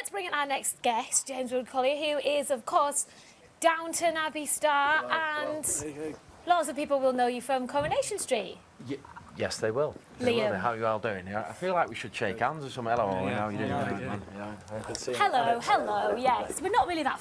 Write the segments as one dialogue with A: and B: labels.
A: let's bring in our next guest, James Collier, who is, of course, Downton Abbey star, and lots of people will know you from Coronation Street.
B: Yes, they will.
A: Liam.
B: How are you all doing? I feel like we should shake hands or something. Hello, Owen. How are you doing?
A: Hello, yes. We're not really that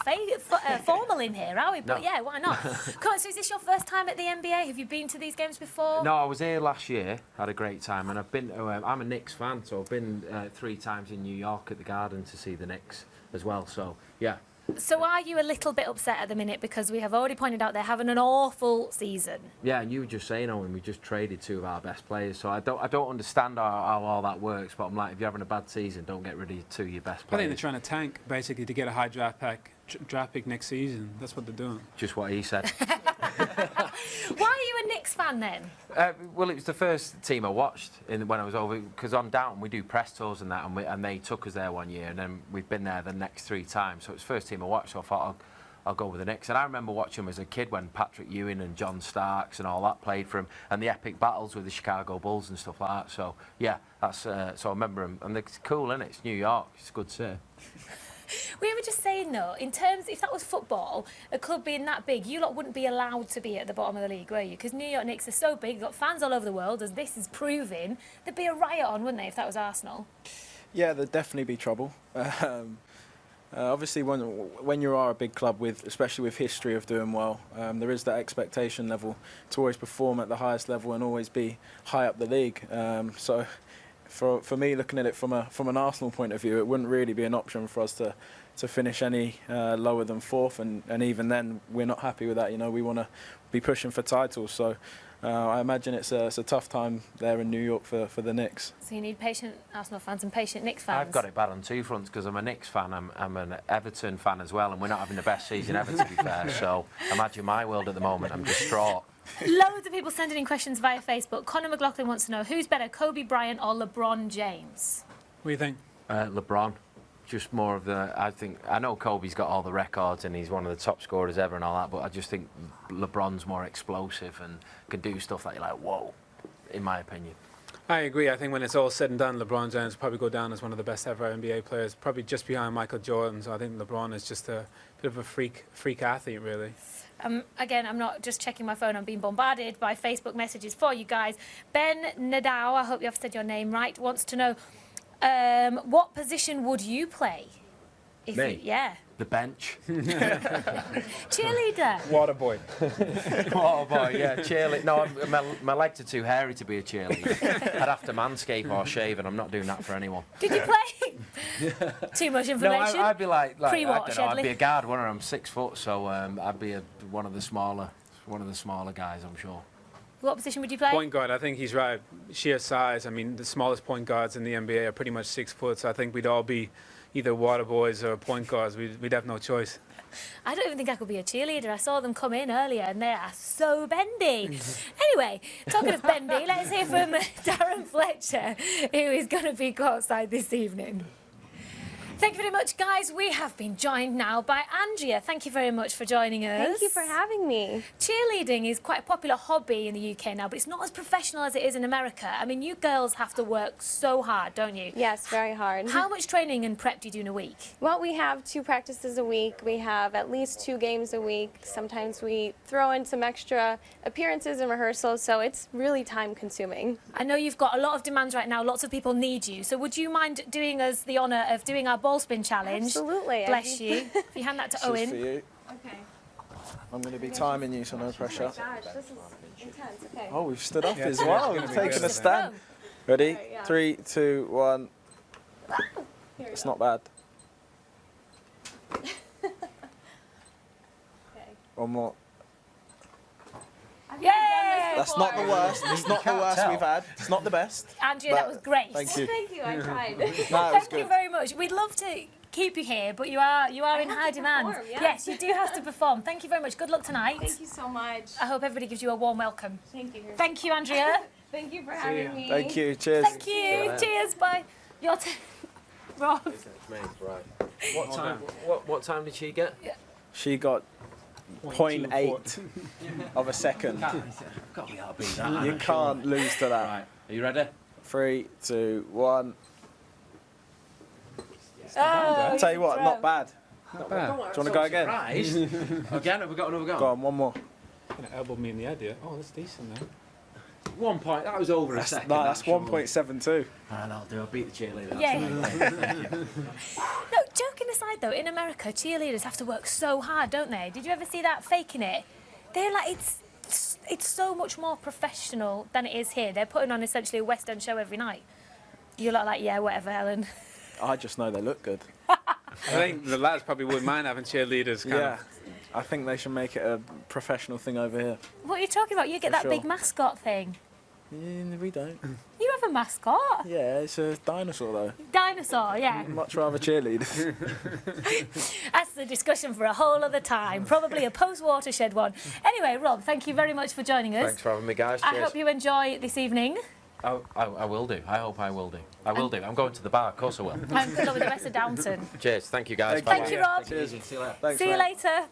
A: formal in here, are we? But
B: No.
A: yeah, why not? Cool, so is this your first time at the NBA? Have you been to these games before?
B: No, I was here last year, had a great time, and I've been to, I'm a Knicks fan, so I've been 3 times in New York at the Garden to see the Knicks as well, so yeah.
A: So are you a little bit upset at the minute because we have already pointed out they're having an awful season?
B: Yeah, and you were just saying, Owen, we just traded 2 of our best players, so I don't understand how all that works, but I'm like, if you're having a bad season, don't get rid of 2 of your best players.
C: I think they're trying to tank, basically, to get a high draft pick next season. That's what they're doing.
B: Just what he said.
A: Why are you a Knicks fan then?
B: Well, it was the first team I watched when I was over, because on Downton we do press tours and that, and they took us there one year, and then we've been there the next 3 times. So it was the first team I watched, so I thought I'll go with the Knicks. And I remember watching them as a kid when Patrick Ewing and John Starks and all that played for him, and the epic battles with the Chicago Bulls and stuff like that. So yeah, that's so I remember them, and it's cool, isn't it? It's New York. It's good to see.
A: We were just saying though, in terms, if that was football, a club being that big, you lot wouldn't be allowed to be at the bottom of the league, were you? Because New York Knicks are so big, got fans all over the world, as this is proving. There'd be a riot on, wouldn't they, if that was Arsenal?
D: Yeah, there'd definitely be trouble. Obviously, when you are a big club, especially with history of doing well, there is that expectation level to always perform at the highest level and always be high up the league. So, for me, looking at it from an Arsenal point of view, it wouldn't really be an option for us to finish any lower than 4th, and even then, we're not happy with that. You know, we want to be pushing for titles. So, I imagine it's a tough time there in New York for the Knicks.
A: So you need patient Arsenal fans and patient Knicks fans.
B: I've got it bad on 2 fronts because I'm a Knicks fan, I'm an Everton fan as well, and we're not having the best season ever, to be fair. So imagine my world at the moment. I'm distraught.
A: Loads of people sending in questions via Facebook. Conor McLaughlin wants to know, who's better, Kobe Bryant or LeBron James?
C: What do you think?
B: LeBron. Just more of I know Kobe's got all the records and he's one of the top scorers ever and all that, but I just think LeBron's more explosive and can do stuff that you're like, whoa, in my opinion.
C: I agree. I think when it's all said and done, LeBron James will probably go down as one of the best ever NBA players, probably just behind Michael Jordan. So I think LeBron is just a bit of a freak athlete, really.
A: Again, I'm not just checking my phone, I'm being bombarded by Facebook messages for you guys. Ben Nadao, I hope you have said your name right, wants to know, what position would you play?
B: Me?
A: Yeah.
B: The bench.
A: Cheerleader.
C: Water boy.
B: Water boy, yeah, cheerleader. No, my legs are too hairy to be a cheerleader. I'd have to manscape or shave, and I'm not doing that for anyone.
A: Did you play? Too much information?
B: No, I'd be like I
A: Pre-what,
B: don't know, I'd be a guard, wouldn't I? I'm 6 foot, so I'd be one of the smaller guys, I'm sure.
A: What position would you play?
C: Point guard. I think he's right. Sheer size. I mean, the smallest point guards in the NBA are pretty much 6 foot. So I think we'd all be either water boys or point guards. We'd have no choice.
A: I don't even think I could be a cheerleader. I saw them come in earlier and they are so bendy. Anyway, talking of bendy, let's hear from Darren Fletcher, who is going to be courtside this evening. Thank you very much, guys. We have been joined now by Andrea. Thank you very much for joining us.
E: Thank you for having me.
A: Cheerleading is quite a popular hobby in the UK now, but it's not as professional as it is in America. I mean, you girls have to work so hard, don't you?
E: Yes, very hard.
A: How much training and prep do you do in a week?
E: Well, we have 2 practices a week. We have at least 2 games a week. Sometimes we throw in some extra appearances and rehearsals, so it's really time consuming.
A: I know you've got a lot of demands right now. Lots of people need you. So would you mind doing us the honour of doing our ball spin challenge?
E: Absolutely.
A: Bless you. If you hand that to Owen.
D: For you.
E: Okay.
D: I'm going to be timing you, so no pressure.
E: Oh my gosh, this is intense. Okay.
D: Oh, we've stood up
C: Yeah,
D: as
C: it's
D: well.
C: gonna
D: We've
C: be
D: taken
C: good.
D: a stand. Ready?
E: Right, yeah.
D: 3, 2, 1. It's not bad.
E: Okay.
D: One more.
A: Yay!
D: That's not the worst. It's not the worst we've had. It's not the best.
A: Andrea, that was great.
D: Thank you.
E: Thank you. I tried.
D: No, it was
A: Thank you
D: good.
A: very much. We'd love to keep you here, but you are in high demand.
E: perform, yeah.
A: Yes, you do have to perform. Thank you very much. Good luck tonight.
E: Thank you so much.
A: I hope everybody gives you a warm welcome.
E: Thank you.
A: Thank you, Andrea.
E: Thank you for having me.
D: Thank you. Cheers.
A: Thank you. Cheers. Bye. Your turn. Rob.
B: Right. What time did she get?
D: She got 0.8 of a second.
B: Got to be able to beat that.
D: You can't lose to that.
B: Right. Are you ready?
D: 3, 2, 1.
A: Oh,
D: Tell you what,
A: throw.
D: not bad.
C: Not bad.
D: Do you want to go again?
B: Again, have we got another go?
D: Go on, one more.
C: Gonna elbow me in the head, yeah. Oh, that's decent there.
B: 1 point. That was over a
D: That's,
B: second.
D: no, that's
B: surely.
D: 1.72.
B: And I'll do. I'll beat the cheerleader.
A: Yeah.
B: That's
A: No, joking aside though, in America, cheerleaders have to work so hard, don't they? Did you ever see that faking it? They're like, it's so much more professional than it is here. They're putting on essentially a West End show every night. You're like, yeah, whatever, Helen.
D: I just know they look good.
C: I think the lads probably wouldn't mind having cheerleaders. Kind
D: Yeah.
C: of.
D: I think they should make it a professional thing over here.
A: What are you talking about? You get
D: For
A: that
D: sure.
A: big mascot thing.
D: Yeah, we don't.
A: You have a mascot?
D: Yeah, it's a dinosaur though.
A: Dinosaur, yeah.
D: Much rather cheerleaders.
A: That's the discussion for a whole other time. Probably a post-watershed one. Anyway, Rob, thank you very much for joining us.
B: Thanks for having me, guys.
A: I
B: Cheers.
A: hope you enjoy this evening.
B: I will do. I hope I will do. I will do. I'm going to the bar. Of course I will.
A: And good luck with the rest of Downton.
B: Cheers. Thank you, guys.
D: Thank
A: Thank you,
B: Bye-bye.
A: Rob.
B: Take it easy. See you later.
D: Thanks,
A: See you
D: mate.
A: later.